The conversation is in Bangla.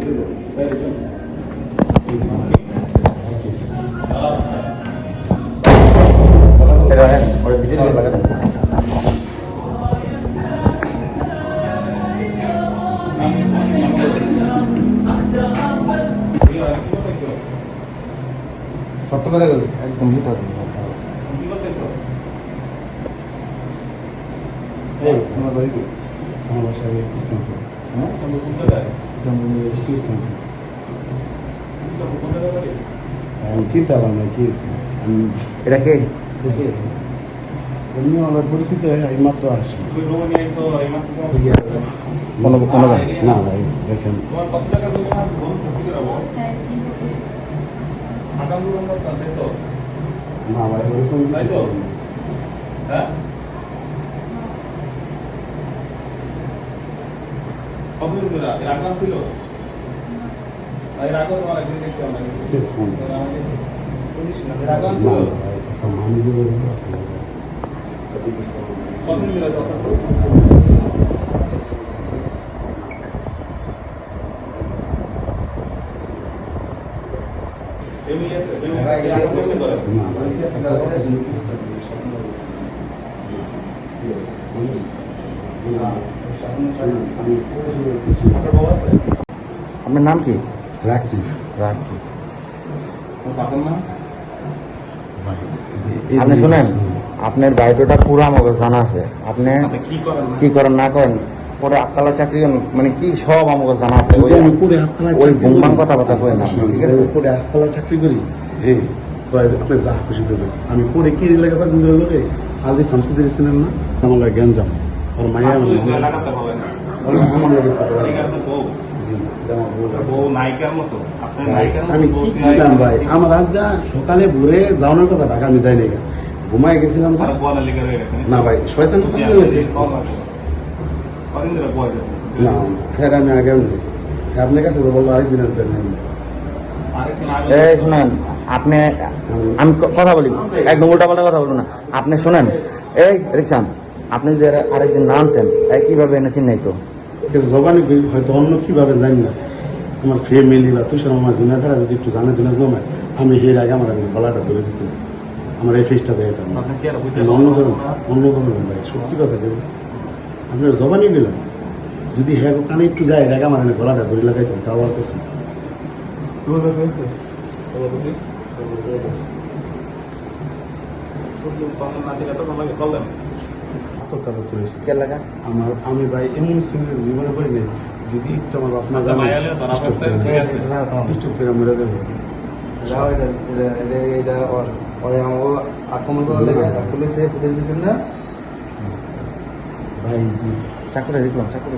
সত্য কথা বলি একদম মিথ্যা কথা। এই আমার বাড়ি কি? আমার বাসায় ইসলামপুর। হ্যাঁ ইসলামপুর। আমি চিন্তা ভাবনা কি আমি এটা কে? এমনি আমার পরিচিত এই মাত্র আসি না ভাই দেখেন না ভাই ওরকম আপনার নাম কি? রাখি রাখি। আপনি শুনেন, আপনার বায়োডাটা পুরো আমাকে জানা আছে। আপনি কি করেন না করেন, পরে আটতলা চাকরি মানে কি সব আমাকে জানা আছে। ওই বুমবাং কথা করেন না, ঠিক আছে? পরে আটতলা চাকরি করি তো আপনি যা খুশি করবেন। আমি পরে কি এলাকা করে হালদি শামসুদ্দিন ছিলেন না আমার জ্ঞান যাম ওর মাইয়া আমি কি করলাম ভাই? আমার আজকে সকালে ভোরে যাওয়ানোর কথা ঢাকা আমি যাই নাই, ঘুমাই গেছিলাম না ভাই শয়তান না ফের আমি আগে আপনার কাছে বলবো আরেকদিন আছে এই শুনেন, আপনি আমি কথা বলি, একদম উল্টাপাল্টা কথা বলবো না। আপনি শুনেন, এই রিকশান, আপনি যে আরেকদিন না আনতেন কিভাবে এনেছেন নাই তো জবানি হয়তো অন্য কিভাবে জানি না। আমার ফ্যামিলি বা তুষার আমার জুনিয়াদারা যদি একটু জানে জুনিয়ার জমায় আমি এর আগে আমার গলাটা ধরে দিত, আমার এই ফেসটা দেখাতাম অন্য করবেন ভাই, সত্যি কথা দেবেন আপনার জবানি গেলাম যদি হ্যাঁ কানে একটু যায় এর আগে আমার গলাটা ধরে লাগাইতাম তাও আর কিছু আমার আমি ভাই এমন সিঙ্গেল জীবনে করি নাই যদি একটু আমার আপনার আক্রমণ করার লেগে পুলিশে ফুটেজ দিচ্ছেন না ভাই চাকরি দেখলাম চাকরি